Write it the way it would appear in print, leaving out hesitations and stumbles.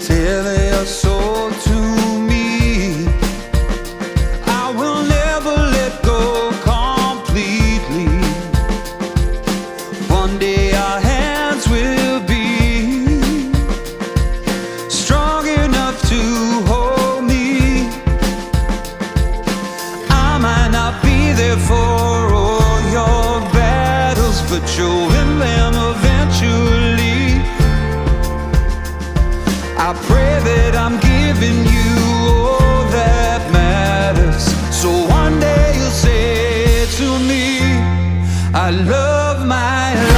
Tell your soul to me. I will never let go completely. One day our hands will be strong enough to hold me. I might not be there for all your battles, but you'll win them eventually. I pray that I'm giving you all that matters, so one day you'll say to me, I love my life.